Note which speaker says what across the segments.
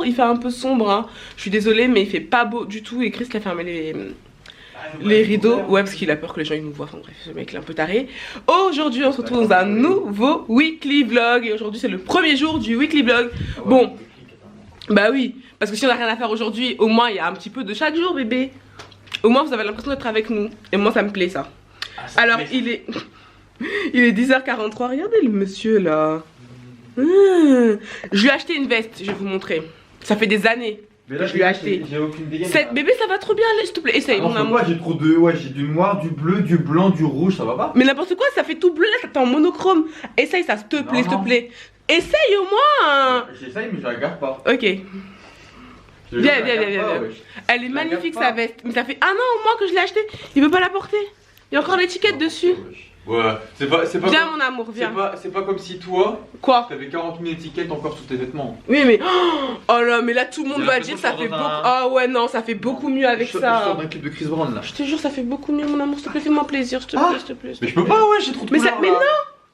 Speaker 1: il fait un peu sombre hein. Je suis désolée mais il fait pas beau du tout. Et Chris qui a fermé les rideaux. Ouais parce qu'il a peur que les gens ils nous voient. Enfin bref, ce mec est un peu taré. Aujourd'hui on se retrouve dans un nouveau weekly vlog. Et aujourd'hui c'est le premier jour du weekly vlog. Bon, bah oui, parce que si on a rien à faire aujourd'hui, au moins il y a un petit peu de chaque jour bébé. Au moins vous avez l'impression d'être avec nous. Et moi ça me plaît ça. Alors il est 10h43. Regardez le monsieur là. Je lui ai acheté une veste, je vais vous montrer. Ça fait des années que je lui ai acheté.
Speaker 2: J'ai aucune dégaine.
Speaker 1: Cette bébé ça va trop bien, s'il te plaît, essaye mon amour.
Speaker 2: J'ai trop de... Ouais, j'ai du noir, du bleu, du blanc, du rouge, ça va pas?
Speaker 1: Mais n'importe quoi, ça fait tout bleu là, t'es en monochrome. Essaye ça, s'il te plaît, s'il te plaît. Essaye au moins.
Speaker 2: J'essaye mais je la regarde pas.
Speaker 1: Ok. Viens. Elle est magnifique sa veste. Mais ça fait un an au moins que je l'ai achetée. Il veut pas la porter. Il y a encore l'étiquette dessus.
Speaker 2: Ouais, c'est pas
Speaker 1: viens
Speaker 2: comme...
Speaker 1: mon amour, viens.
Speaker 2: C'est pas comme si toi...
Speaker 1: Quoi?
Speaker 2: T'avais 40 000 étiquettes encore sous tes vêtements.
Speaker 1: Oui mais... Oh là, mais là tout le monde va dire ça fait beaucoup... Ah ouais non, ça fait beaucoup mieux avec ça.
Speaker 2: Je sors d'un clip de Chris Brown là.
Speaker 1: Je te jure ça fait beaucoup mieux mon amour, s'il te plaît, fais-moi plaisir, s'il te plaît, s'il te plaît.
Speaker 2: Mais je peux pas, ouais, j'ai trop de couleurs,
Speaker 1: mais non.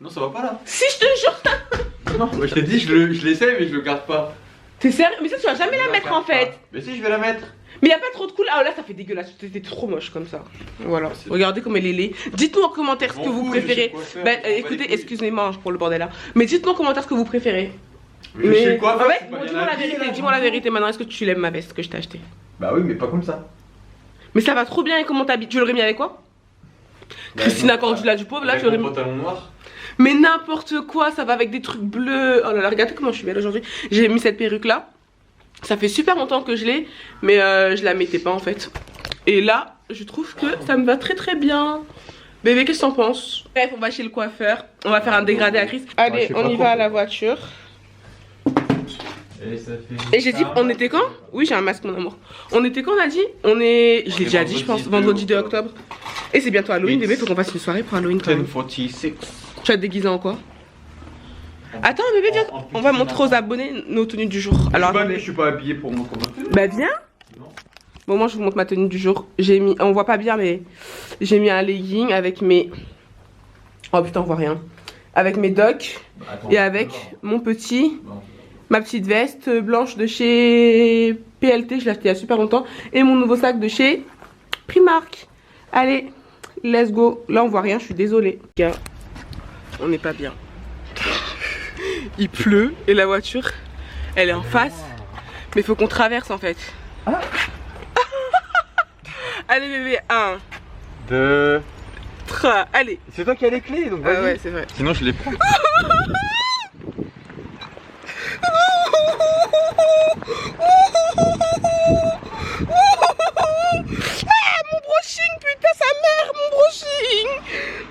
Speaker 2: Non, ça va pas là.
Speaker 1: Si, je te jure.
Speaker 2: Non, moi je t'ai dit, je l'essaye mais je le garde pas.
Speaker 1: T'es sérieux? Mais ça tu vas jamais la mettre en fait.
Speaker 2: Mais si, je vais la mettre.
Speaker 1: Mais y a pas trop de couleurs. Ah là ça fait dégueulasse, c'était trop moche comme ça. Voilà, regardez comme elle est laide. Dites-nous en commentaire ce que vous préférez. Bah écoutez, excusez-moi pour le bordel là. Mais dites-nous en commentaire ce que vous préférez.
Speaker 2: Mais je sais quoi,
Speaker 1: en fait, dis-moi la vérité maintenant, est-ce que tu l'aimes ma veste que je t'ai acheté?
Speaker 2: Bah oui, mais pas comme ça.
Speaker 1: Mais ça va trop bien et comment t'habilles? Tu l'aurais mis avec quoi? Christina Cordula du pauvre là, tu l'aurais mis.
Speaker 2: Pantalon noir.
Speaker 1: Mais n'importe quoi, ça va avec des trucs bleus. Oh là là, regardez comment je suis belle aujourd'hui. J'ai mis cette perruque là. Ça fait super longtemps que je l'ai, mais je la mettais pas en fait. Et là, je trouve que ça me va très très bien. Bébé, qu'est-ce que t'en penses? Bref, on va chez le coiffeur. On va faire un dégradé à Chris. Allez, on y va à la voiture. Et j'ai dit, on était quand? Oui, j'ai un masque mon amour. On était quand on a dit? On est... Je l'ai déjà dit je pense, vendredi 2 octobre. Et c'est bientôt Halloween bébé, faut qu'on fasse une soirée pour Halloween quand même.
Speaker 2: 10:46.
Speaker 1: Tu vas te déguiser en quoi? Attends bébé viens, on va montrer aux abonnés nos tenues du jour. Alors
Speaker 2: je suis pas habillé pour mon combat.
Speaker 1: Bah viens. Bon moi je vous montre ma tenue du jour. J'ai mis, on voit pas bien mais j'ai mis un legging avec mes... Oh putain on voit rien. Avec mes docks et avec mon petit... Ma petite veste blanche de chez PLT, je l'ai acheté il y a super longtemps. Et mon nouveau sac de chez Primark. Allez, let's go. Là on voit rien, je suis désolée. On n'est pas bien. Il pleut et la voiture elle est en face. Mais il faut qu'on traverse en fait. Ah. Allez bébé, 1 2 3, allez.
Speaker 2: C'est toi qui as les clés donc vas-y.
Speaker 1: Ah ouais c'est vrai.
Speaker 2: Sinon je les prends.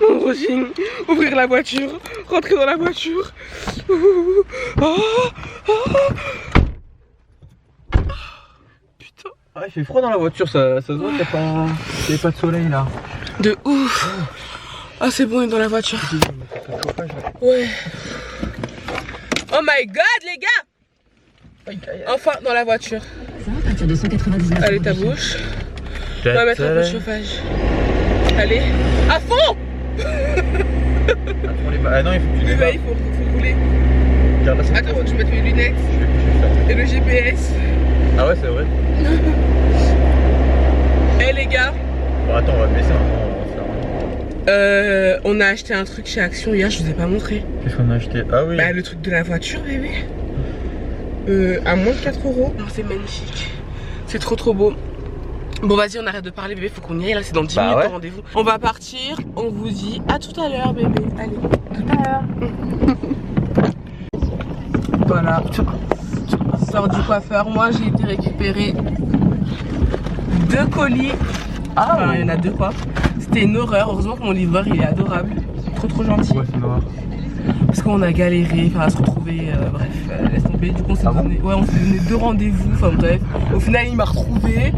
Speaker 1: Mon brushing, ouvrir la voiture, rentrer dans la voiture. Putain.
Speaker 2: Ah, il fait froid dans la voiture, ça se voit qu'il n'y a pas de soleil là.
Speaker 1: De ouf. Ah c'est bon, on est dans la voiture. Ouais. Oh my god les gars. Enfin dans la voiture. Allez ta bouche. On va mettre un peu de chauffage. Allez, à fond.
Speaker 2: Ah non, il faut que tu
Speaker 1: il faut rouler. Attends, faut que je mette mes lunettes et le GPS.
Speaker 2: Ah ouais, c'est vrai.
Speaker 1: Eh les gars.
Speaker 2: Bon attends, on va baisser
Speaker 1: on a acheté un truc chez Action hier, je vous ai pas montré.
Speaker 2: Qu'est-ce qu'on a acheté? Ah oui.
Speaker 1: Bah le truc de la voiture bébé. À moins de 4 €. Non c'est magnifique. C'est trop beau. Bon vas-y on arrête de parler bébé, faut qu'on y aille là, c'est dans 10 minutes le rendez-vous. On va partir, on vous dit à tout à l'heure bébé. Allez, tout à l'heure. Voilà. On sort du coiffeur, moi j'ai été récupérer 2 colis. Ah enfin, il y en a 2 quoi. C'était une horreur, heureusement que mon livreur il est adorable. Trop gentil.
Speaker 2: Ouais c'est une horreur.
Speaker 1: Parce qu'on a galéré, enfin à se retrouver, bref, laisse tomber. Du coup on s'est donné, ouais, on s'est donné 2 rendez-vous, enfin bref. Au final il m'a retrouvé.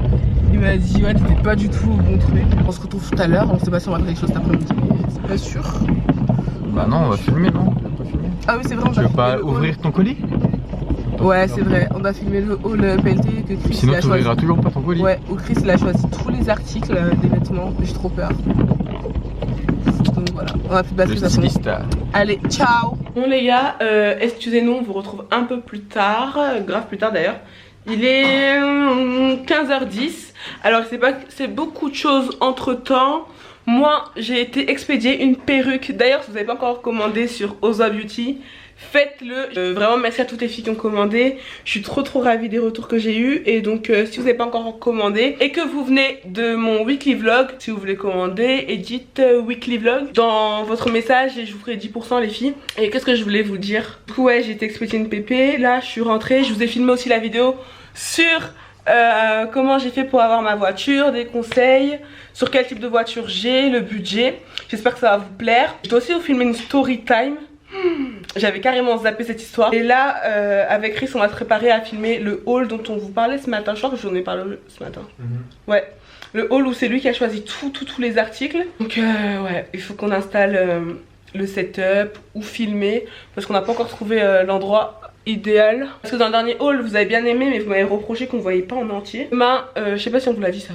Speaker 1: Il m'a dit ouais t'étais pas du tout au bon truc. On se retrouve tout à l'heure, on sait pas si on va faire quelque chose cet après-midi, c'est pas sûr.
Speaker 2: Bah non on va filmer non.
Speaker 1: Ah oui c'est vrai on
Speaker 2: tu veux pas ouvrir ton colis?
Speaker 1: Ouais c'est vrai, on a filmé le haul PLT que Chris
Speaker 2: sinon
Speaker 1: il a
Speaker 2: tu ouvriras toujours pas ton colis.
Speaker 1: Ouais, où Chris il a choisi tous les articles des vêtements, j'ai trop peur. Donc voilà, on a plus de batterie de toute façon. Allez, ciao. Bon les gars, excusez-nous, on vous retrouve un peu plus tard, grave plus tard d'ailleurs. Il est 15h10. Alors c'est beaucoup de choses entre temps. Moi j'ai été expédier une perruque. D'ailleurs si vous n'avez pas encore commandé sur Oza Beauty, faites-le. Vraiment merci à toutes les filles qui ont commandé. Je suis trop ravie des retours que j'ai eu. Et donc si vous n'avez pas encore commandé et que vous venez de mon weekly vlog, si vous voulez commander, dites weekly vlog dans votre message et je vous ferai 10% les filles. Et qu'est-ce que je voulais vous dire? Du coup ouais, j'ai été expédier une pépé. Là je suis rentrée, je vous ai filmé aussi la vidéo sur comment j'ai fait pour avoir ma voiture, des conseils sur quel type de voiture j'ai, le budget. J'espère que ça va vous plaire. Je dois aussi vous filmer une story time. J'avais carrément zappé cette histoire. Et là avec Chris on va se préparer à filmer le haul dont on vous parlait ce matin. Je crois que j'en ai parlé ce matin. Ouais, le haul où c'est lui qui a choisi tous les articles. Donc ouais, il faut qu'on installe le setup ou filmer parce qu'on n'a pas encore trouvé l'endroit idéal. Parce que dans le dernier haul vous avez bien aimé mais vous m'avez reproché qu'on ne voyait pas en entier. Demain je sais pas si on vous l'a dit ça,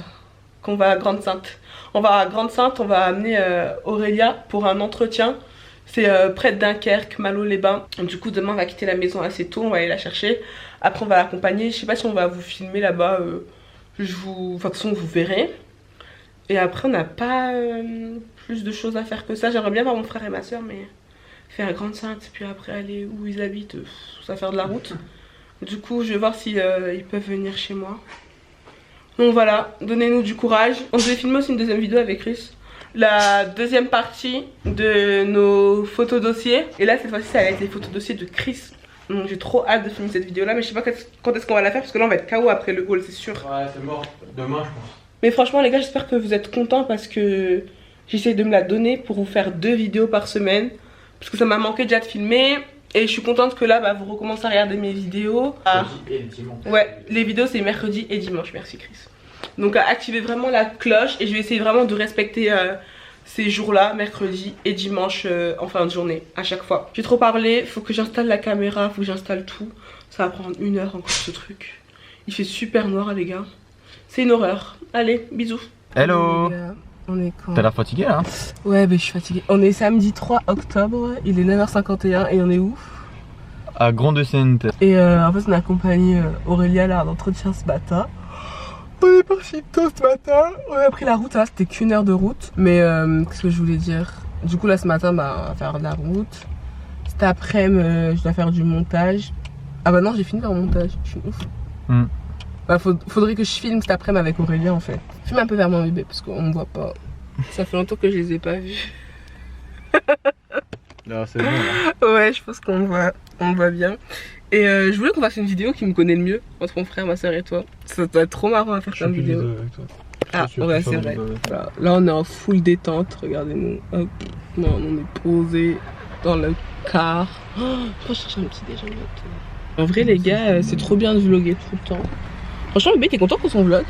Speaker 1: qu'on va à Grande-Synthe. On va à Grande-Synthe, on va amener Aurélia pour un entretien. C'est près de Dunkerque, Malo-les-Bains. Du coup demain on va quitter la maison assez tôt, on va aller la chercher. Après on va l'accompagner, je sais pas si on va vous filmer là-bas. Enfin de toute façon vous verrez. Et après on n'a pas plus de choses à faire que ça. J'aimerais bien voir mon frère et ma soeur mais faire Grande-Synthe puis après aller où ils habitent, ça va faire de la route. Du coup je vais voir si ils peuvent venir chez moi. Donc voilà, donnez-nous du courage. On devait filmer aussi une deuxième vidéo avec Chris, la deuxième partie de nos photos dossiers. Et là cette fois-ci ça va être les photos dossiers de Chris. Donc j'ai trop hâte de filmer cette vidéo là. Mais je sais pas quand est-ce qu'on va la faire parce que là on va être KO après le haul c'est sûr.
Speaker 2: Ouais c'est mort, demain je pense.
Speaker 1: Mais franchement les gars j'espère que vous êtes contents parce que j'essaie de me la donner pour vous faire 2 vidéos par semaine. Parce que ça m'a manqué déjà de filmer. Et je suis contente que là bah, vous recommencez à regarder mes vidéos.
Speaker 2: Mercredi et dimanche.
Speaker 1: Ouais, les vidéos c'est mercredi et dimanche, merci Chris. Donc activez vraiment la cloche et je vais essayer vraiment de respecter ces jours là, mercredi et dimanche en fin de journée, à chaque fois. J'ai trop parlé, faut que j'installe la caméra, faut que j'installe tout. Ça va prendre 1 heure encore ce truc. Il fait super noir les gars. C'est une horreur. Allez, bisous.
Speaker 2: Hello.
Speaker 1: On est quand?
Speaker 2: T'as l'air fatigué là?
Speaker 1: Ouais mais je suis fatiguée. On est samedi 3 octobre, il est 9h51 et on est où?
Speaker 2: À Grande-Synthe.
Speaker 1: Et en fait on a accompagné Aurélia là à l'entretien ce matin. On est parti tôt ce matin. On a pris la route, là c'était qu'1 heure de route. Mais qu'est-ce que je voulais dire? Du coup là ce matin bah, on va faire de la route. Cet après-midi je dois faire du montage. Ah bah non j'ai fini par mon montage, je suis ouf. Bah faudrait que je filme cet après-midi avec Aurélia en fait. Filme un peu vers mon bébé parce qu'on me voit pas. Ça fait longtemps que je les ai pas vus.
Speaker 2: Là c'est bon là.
Speaker 1: Ouais je pense qu'on voit bien. Et je voulais qu'on fasse une vidéo qui me connaît le mieux entre mon frère, ma soeur et toi. Ça doit être trop marrant à faire comme vidéo.
Speaker 2: Avec toi.
Speaker 1: Ah ouais c'est vrai. Là on est en full détente, regardez-nous. Hop. Non on est posé dans le car. Oh, je pense chercher un petit déjeuner. En vrai les gars c'est trop bien de vlogger tout le temps. Franchement bébé t'es content pour son vlog?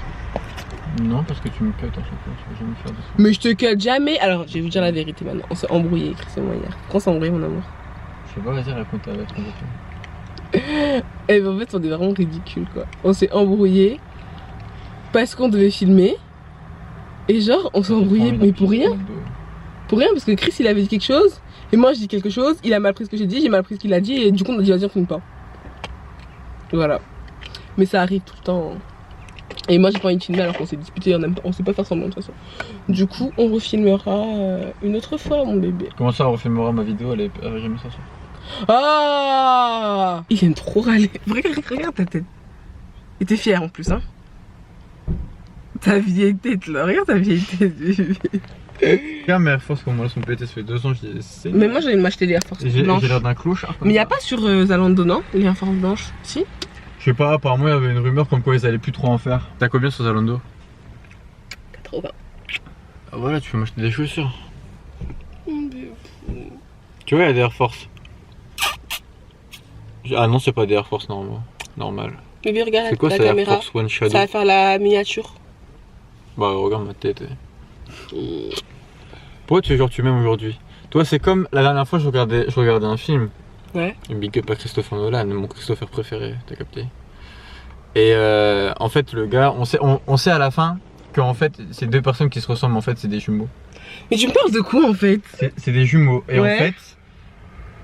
Speaker 2: Non parce que tu me cut à chaque fois, tu vas jamais faire de ça.
Speaker 1: Mais je te cut jamais. Alors je vais vous dire la vérité maintenant. On s'est embrouillé Chris et moi hier. Quand on s'est embrouillé mon amour?
Speaker 2: Je sais pas, vas-y raconte avec ton vécu.
Speaker 1: Et ben en fait on est vraiment ridicule quoi. On s'est embrouillé parce qu'on devait filmer. Et genre on s'est embrouillé mais pour rien. Pour rien parce que Chris il avait dit quelque chose. Et moi je dis quelque chose, il a mal pris ce que j'ai dit, j'ai mal pris ce qu'il a dit. Et du coup on a dit vas-y on filme pas. Voilà. Mais ça arrive tout le temps. Et moi j'ai pas envie de filmer alors qu'on s'est disputé, on sait pas faire semblant de toute façon. Du coup on refilmera une autre fois mon bébé.
Speaker 2: Comment ça on refilmera ma vidéo, elle avait jamais sorti?
Speaker 1: Ah, il aime trop râler. Regarde ta tête. Et t'es fière en plus hein. Ta vieille tête là, regarde ta vieille tête.
Speaker 2: Regarde mes Air Force comme moi sont pétés, ça fait 2 ans je les essaie.
Speaker 1: Mais moi j'ai envie de m'acheter des Air Force blanches.
Speaker 2: J'ai l'air d'un clochard.
Speaker 1: Mais y'a pas sur Zalando non? Les Air Force blanches? Si?
Speaker 2: Je sais pas, apparemment il y avait une rumeur comme quoi ils allaient plus trop en faire. T'as combien sur Zalando?
Speaker 1: 80.
Speaker 2: Ah voilà, tu peux m'acheter des chaussures. Tu vois il y a des Air Force. Ah non c'est pas des Air Force normal.
Speaker 1: Mais bien regarde
Speaker 2: c'est quoi
Speaker 1: la
Speaker 2: ça,
Speaker 1: caméra,
Speaker 2: Air Force One Shadow?
Speaker 1: ça va faire la miniature.
Speaker 2: Bah regarde ma tête. Pourquoi tu m'aimes aujourd'hui? Toi c'est comme la dernière fois je regardais un film.
Speaker 1: Ouais.
Speaker 2: Une big up à Christopher Nolan, mon Christopher préféré, t'as capté? Et en fait le gars, on sait à la fin qu'en fait c'est 2 personnes qui se ressemblent, en fait c'est des jumeaux.
Speaker 1: Mais tu me parles de quoi en fait?
Speaker 2: C'est des jumeaux et
Speaker 1: ouais.
Speaker 2: En fait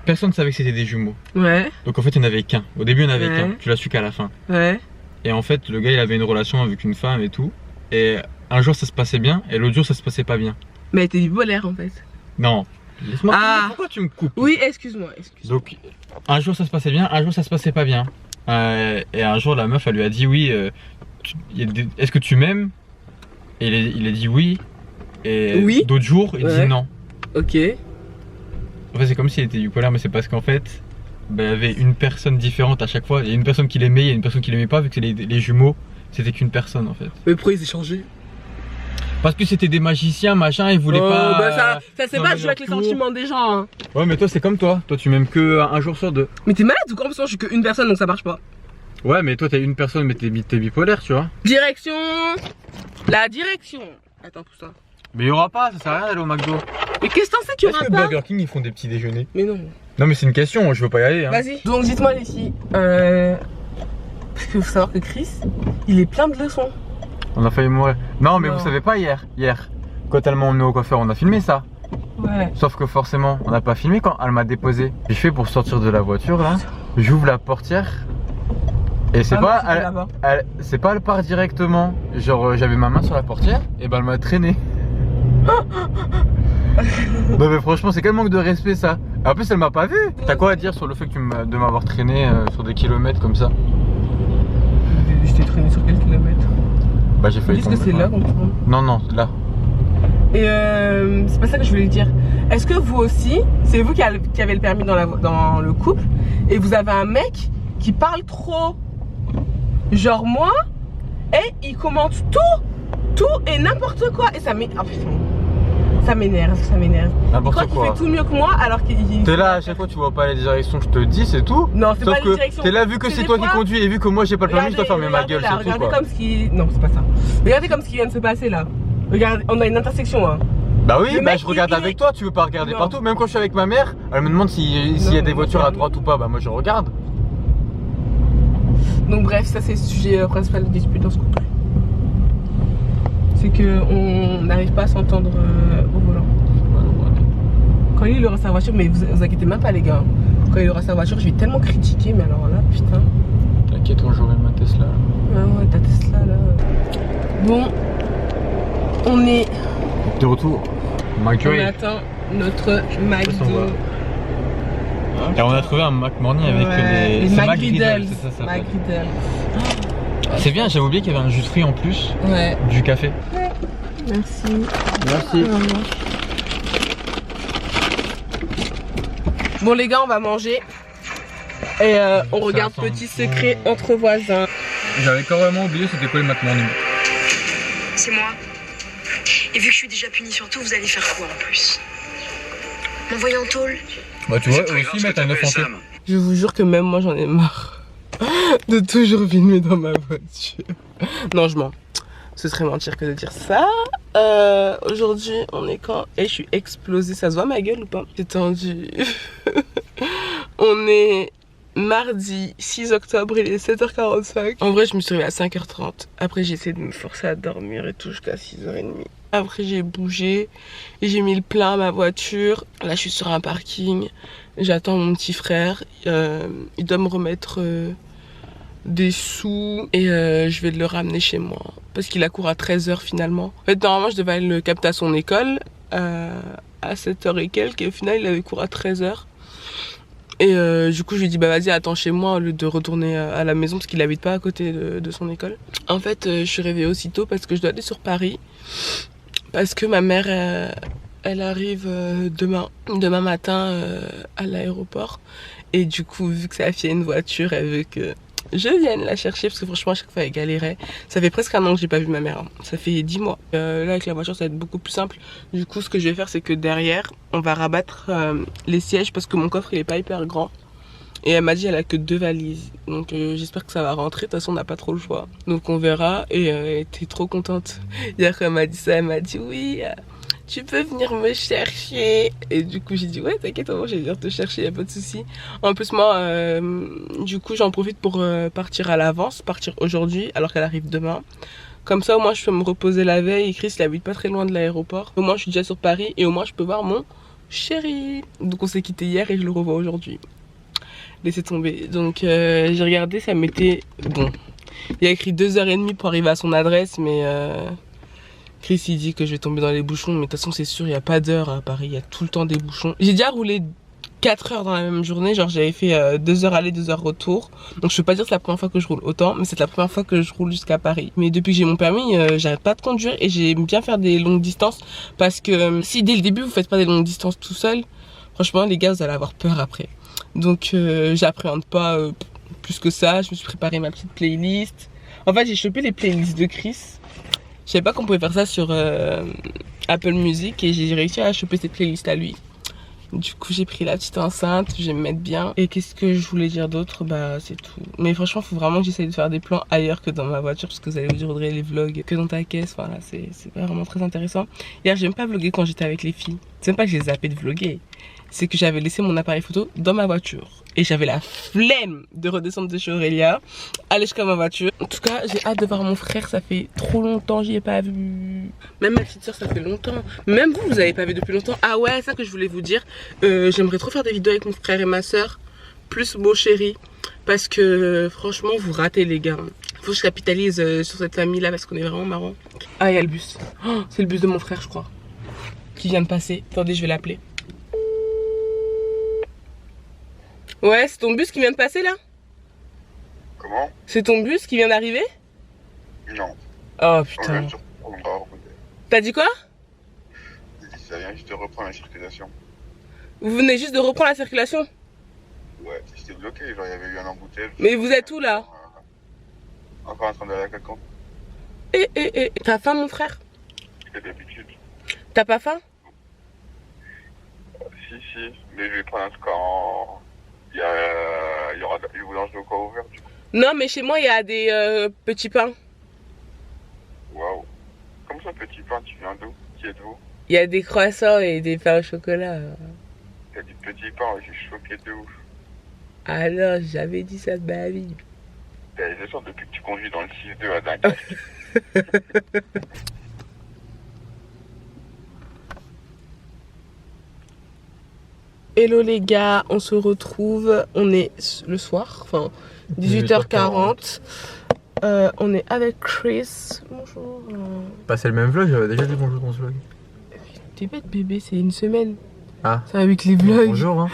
Speaker 2: personne ne savait que c'était des jumeaux.
Speaker 1: Ouais.
Speaker 2: Donc en fait il n'y en avait qu'un. Au début il n'y en avait qu'un, tu l'as su qu'à la fin.
Speaker 1: Ouais.
Speaker 2: Et en fait, le gars, il avait une relation avec une femme et tout. Et un jour, ça se passait bien, et l'autre jour, ça se passait pas bien.
Speaker 1: Mais elle était bipolaire en fait.
Speaker 2: Non. Laisse-moi
Speaker 1: Ah.
Speaker 2: pourquoi tu me coupes?
Speaker 1: Oui, excuse-moi.
Speaker 2: Donc, un jour, ça se passait bien, un jour, ça se passait pas bien. Et un jour, la meuf, elle lui a dit oui, est-ce que tu m'aimes? Et il a dit oui. Et
Speaker 1: oui.
Speaker 2: D'autres jours, il dit non.
Speaker 1: Ok.
Speaker 2: En fait, c'est comme s'il était bipolaire, mais c'est parce qu'en fait, il y avait une personne différente à chaque fois. Il y a une personne qui l'aimait, il y a une personne qui l'aimait pas, vu que c'est les jumeaux, c'était qu'une personne en fait.
Speaker 1: Mais pourquoi ils échangeaient?
Speaker 2: Parce que c'était des magiciens, machin, ils voulaient pas.
Speaker 1: Bah ça c'est pas jouer avec les sentiments des gens. Hein.
Speaker 2: Ouais, mais toi, c'est comme toi. Toi, tu m'aimes que un jour sur deux.
Speaker 1: Mais t'es malade ou quoi? En plus, moi, je suis qu'une personne donc ça marche pas.
Speaker 2: Ouais, mais toi, t'es une personne, mais t'es bipolaire, tu vois.
Speaker 1: Direction. La direction. Attends, pour ça.
Speaker 2: Mais il y aura pas, ça sert à rien d'aller au McDo.
Speaker 1: Mais qu'est-ce que t'en sais qu'il y aura
Speaker 2: Est-ce que
Speaker 1: pas?
Speaker 2: Burger King, ils font des petits déjeuners?
Speaker 1: Mais non.
Speaker 2: Non, mais c'est une question, je veux pas y aller. Hein.
Speaker 1: Vas-y. Donc, dites-moi les filles. Parce qu'il faut savoir que Chris, il est plein de leçons.
Speaker 2: On a failli mourir. Non, mais
Speaker 1: Non.
Speaker 2: vous savez pas, hier, quand elle m'a emmené au coiffeur, on a filmé ça.
Speaker 1: Ouais.
Speaker 2: Sauf que forcément, on n'a pas filmé quand elle m'a déposé. J'ai fait pour sortir de la voiture là, j'ouvre la portière et c'est pas, c'est pas elle part directement. Genre j'avais ma main sur la portière et ben elle m'a traîné. Non mais franchement c'est quel manque de respect ça. En plus elle m'a pas vu. T'as quoi à dire sur le fait que de m'avoir traîné sur des kilomètres comme ça?
Speaker 1: Je t'ai traîné sur quel kilomètre?
Speaker 2: Bah j'ai failli.
Speaker 1: Est-ce que c'est là qu'on tourne?
Speaker 2: Non non là.
Speaker 1: Et c'est pas ça que je voulais dire. Est-ce que vous aussi, c'est vous qui avez le permis dans le couple et vous avez un mec qui parle trop? Genre moi, et il commente tout et n'importe quoi. Et ça m'énerve. Ça m'énerve.
Speaker 2: N'importe
Speaker 1: Il
Speaker 2: quoi.
Speaker 1: fait tout mieux que moi alors qu'il...
Speaker 2: T'es là à chaque fois tu vois pas les directions, je te dis c'est tout.
Speaker 1: Non, c'est
Speaker 2: Sauf
Speaker 1: pas les
Speaker 2: que
Speaker 1: directions.
Speaker 2: t'es là vu que c'est toi qui conduis et vu que moi j'ai pas le permis, je dois fermer ma gueule, c'est tout
Speaker 1: regardez
Speaker 2: quoi.
Speaker 1: comme ce qui... Non, c'est pas ça. Regardez comme ce qui vient de se passer là. Regardez, on a une intersection hein.
Speaker 2: Bah oui,
Speaker 1: Le
Speaker 2: bah
Speaker 1: mec,
Speaker 2: je regarde avec toi, tu veux pas regarder
Speaker 1: Non.
Speaker 2: partout. Même quand je suis avec ma mère, elle me demande s'il y a des voitures à droite ou pas, bah moi je regarde.
Speaker 1: Donc bref, ça c'est le sujet principal de dispute dans ce couple. C'est qu'on n'arrive pas à s'entendre au volant. Quand il aura sa voiture, mais vous inquiétez même pas les gars. Quand il aura sa voiture, je vais tellement critiquer, mais alors là, putain.
Speaker 2: T'inquiète, quand j'aurai ma Tesla.
Speaker 1: Ah ouais, ta Tesla là. Bon, on est...
Speaker 2: De retour.
Speaker 1: On attend notre McDo.
Speaker 2: Et on a trouvé un McMorning avec
Speaker 1: les McGriddles.
Speaker 2: C'est ça.
Speaker 1: McGriddles.
Speaker 2: C'est bien, j'avais oublié qu'il y avait un jus de fruits en plus.
Speaker 1: Ouais.
Speaker 2: Du café.
Speaker 1: Merci.
Speaker 2: Merci.
Speaker 1: Bon les gars, on va manger. Et on regarde Petit Secret entre voisins.
Speaker 2: J'avais carrément oublié c'était quoi le McMorning.
Speaker 3: C'est moi. Et vu que je suis déjà punie sur tout, vous allez faire quoi en plus? M'envoyer en tôle?
Speaker 2: Bah tu vois, aussi mettre un œuf en tête.
Speaker 1: Je vous jure que même moi j'en ai marre de toujours filmer dans ma voiture. Non, je mens. Ce serait mentir que de dire ça. Aujourd'hui, on est quand? Et je suis explosée. Ça se voit ma gueule ou pas? J'ai tendu. On est mardi 6 octobre, il est 7h45. En vrai, je me suis réveillée à 5h30. Après, j'ai essayé de me forcer à dormir et tout jusqu'à 6h30. Après, j'ai bougé et j'ai mis le plein à ma voiture. Là, je suis sur un parking. J'attends mon petit frère. Il doit me remettre des sous et je vais le ramener chez moi. Parce qu'il a cours à 13h finalement. En fait, normalement, je devais aller le capter à son école à 7h et quelques. Et au final, il avait cours à 13h. Et du coup je lui dis bah vas-y attends chez moi au lieu de retourner à la maison parce qu'il habite pas à côté de son école. En fait je suis réveillée aussitôt parce que je dois aller sur Paris parce que ma mère elle arrive demain matin à l'aéroport et du coup vu que sa fille a une voiture elle veut que je vienne la chercher parce que franchement à chaque fois elle galérait. Ça fait presque un an que j'ai pas vu ma mère, ça fait 10 mois. Là avec la voiture ça va être beaucoup plus simple. Du coup ce que je vais faire c'est que derrière on va rabattre les sièges parce que mon coffre il est pas hyper grand. Et elle m'a dit elle a que 2 valises. Donc j'espère que ça va rentrer, de toute façon on n'a pas trop le choix. Donc on verra et elle était trop contente. Hier quand elle m'a dit ça, elle m'a dit oui tu peux venir me chercher. Et du coup j'ai dit ouais t'inquiète je vais venir te chercher, y a pas de souci. En plus moi du coup j'en profite pour partir à l'avance, partir aujourd'hui alors qu'elle arrive demain. Comme ça au moins je peux me reposer la veille et Chris il habite pas très loin de l'aéroport. Au moins je suis déjà sur Paris et au moins je peux voir mon chéri. Donc on s'est quitté hier et je le revois aujourd'hui. Laissez tomber. Donc j'ai regardé, ça mettait bon. Il a écrit 2h30 pour arriver à son adresse, mais Chris il dit que je vais tomber dans les bouchons. Mais de toute façon c'est sûr, il n'y a pas d'heure à Paris, il y a tout le temps des bouchons. J'ai déjà roulé 4 heures dans la même journée, genre j'avais fait 2 heures aller, 2 heures retour. Donc je peux pas dire que c'est la première fois que je roule autant, mais c'est la première fois que je roule jusqu'à Paris. Mais depuis que j'ai mon permis, j'arrête pas de conduire et j'aime bien faire des longues distances. Parce que si dès le début vous faites pas des longues distances tout seul, franchement les gars vous allez avoir peur après. Donc j'appréhende pas plus que ça. Je me suis préparé ma petite playlist. En fait j'ai chopé les playlists de Chris. Je savais pas qu'on pouvait faire ça sur Apple Music et j'ai réussi à choper cette playlist à lui. Du coup j'ai pris la petite enceinte, je vais me mettre bien. Et qu'est-ce que je voulais dire d'autre? Bah c'est tout. Mais franchement faut vraiment que j'essaye de faire des plans ailleurs que dans ma voiture. Parce que vous allez vous dire Audrey, les vlogs que dans ta caisse, voilà c'est pas vraiment très intéressant. Hier j'ai même pas vlogué quand j'étais avec les filles. C'est même pas que j'ai zappé de vlogger, c'est que j'avais laissé mon appareil photo dans ma voiture. Et j'avais la flemme de redescendre de chez Aurélia, aller jusqu'à ma voiture. En tout cas, j'ai hâte de voir mon frère, ça fait trop longtemps, j'y ai pas vu. Même ma petite soeur, ça fait longtemps. Même vous, vous avez pas vu depuis longtemps. Ah ouais, ça que je voulais vous dire. J'aimerais trop faire des vidéos avec mon frère et ma soeur, plus mon chéri. Parce que franchement, vous ratez les gars. Faut que je capitalise sur cette famille là parce qu'on est vraiment marrant. Ah, il y a le bus. Oh, c'est le bus de mon frère, je crois, qui vient de passer. Attendez, je vais l'appeler. Ouais, c'est ton bus qui vient de passer là?
Speaker 4: Comment?
Speaker 1: C'est ton bus qui vient d'arriver?
Speaker 4: Non.
Speaker 1: Oh putain. T'as dit quoi?
Speaker 4: Ça vient juste de reprendre la circulation.
Speaker 1: Vous venez juste de reprendre la circulation?
Speaker 4: Ouais, c'était bloqué, genre il y avait eu un embouteillage.
Speaker 1: Mais vous êtes où là?
Speaker 4: Encore en train d'aller à quelqu'un.
Speaker 1: T'as faim mon frère?
Speaker 4: J'ai d'habitude.
Speaker 1: T'as pas faim?
Speaker 4: Si, mais je vais prendre un truc en... Il y aura une boulangerie au corps ouvert du coup.
Speaker 1: Non mais chez moi il y a des petits pains.
Speaker 4: Waouh. Comme ça petit pain, tu viens d'où? Qui êtes-vous?
Speaker 1: Il y a des croissants et des pains au chocolat.
Speaker 4: T'as dit petit pain, je suis choqué de ouf.
Speaker 1: Ah non, j'avais dit ça de ma vie.
Speaker 4: T'as les sortes depuis que tu conduis dans le 6-2 à Dunkerque.
Speaker 1: Hello les gars, on se retrouve, on est le soir, enfin 18h40. On est avec Chris. Bonjour.
Speaker 2: Bah c'est le même vlog, j'avais déjà dit bonjour dans ce vlog.
Speaker 1: T'es bête bébé, c'est une semaine.
Speaker 2: Ah.
Speaker 1: C'est avec les vlogs.
Speaker 2: Bonjour hein.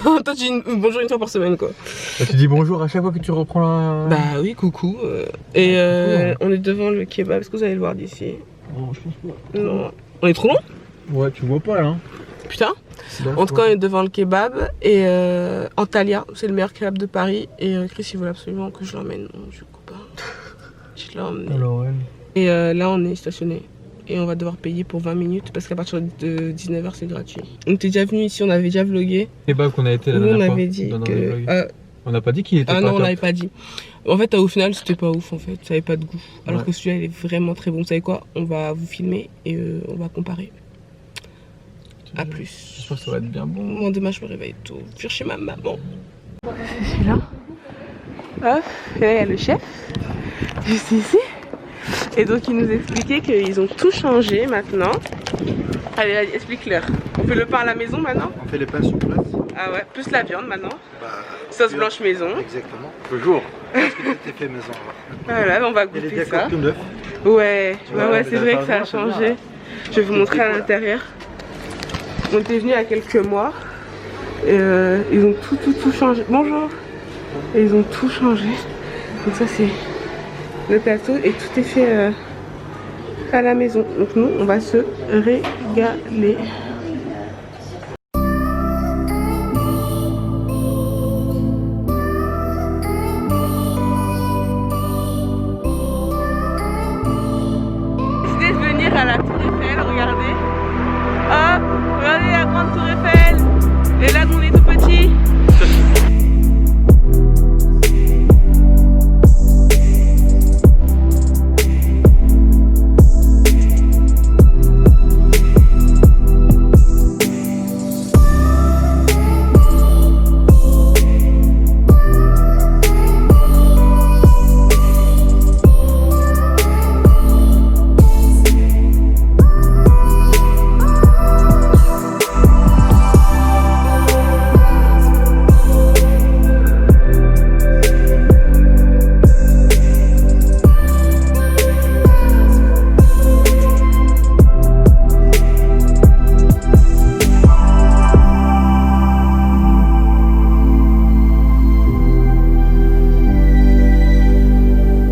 Speaker 1: Toi tu dis bonjour une fois par semaine quoi.
Speaker 2: Bah, tu dis bonjour à chaque fois que tu reprends la...
Speaker 1: Bah oui, coucou. Et on est devant le kebab, est-ce que vous allez le voir d'ici?
Speaker 2: Non, je pense pas.
Speaker 1: Non. On est trop loin?
Speaker 2: Ouais, tu vois pas là. Hein.
Speaker 1: Putain.
Speaker 2: Là,
Speaker 1: En tout cas, on est devant le kebab et Antalya, c'est le meilleur kebab de Paris. Et Chris, il veut absolument que je l'emmène. Non, du coup, pas. Je l'ai emmené.
Speaker 2: Alors, ouais.
Speaker 1: Et là, on est stationné. Et on va devoir payer pour 20 minutes parce qu'à partir de 19h, c'est gratuit. On était déjà venu ici, on avait déjà vlogué.
Speaker 2: Kebab qu'on a été la
Speaker 1: Nous,
Speaker 2: dernière
Speaker 1: on
Speaker 2: fois.
Speaker 1: avait dit que.
Speaker 2: On n'a pas dit qu'il était
Speaker 1: pas
Speaker 2: pas
Speaker 1: non,
Speaker 2: top.
Speaker 1: on n'avait pas dit. En fait, au final, c'était pas ouf en fait. Ça avait pas de goût. Alors que celui-là, il est vraiment très bon. Vous savez quoi? On va vous filmer et on va comparer. A plus.
Speaker 2: J'espère que ça va être bien bon.
Speaker 1: Moi demain je me réveille tôt. Je vais chez ma maman. Je suis là. Hop, et là il y a le chef. Juste ici. Et donc il nous expliquait qu'ils ont tout changé maintenant. Allez, allez explique-leur. On fait le pain à la maison maintenant?
Speaker 5: On fait les pains sur place.
Speaker 1: Ah ouais, plus la viande maintenant.
Speaker 5: Bah,
Speaker 1: sauce blanche maison.
Speaker 5: Exactement. Toujours. Parce que tout est fait maison.
Speaker 1: Voilà, on va
Speaker 5: Et les
Speaker 1: goûter ça.
Speaker 5: décors tout neufs.
Speaker 1: Ouais,
Speaker 5: Ouais,
Speaker 1: c'est vrai que ça a changé. Je vais vous montrer à l'intérieur. On était venus il y a quelques mois et ils ont tout changé. Bonjour. Et ils ont tout changé. Donc ça c'est le plateau et tout est fait à la maison. Donc nous on va se régaler.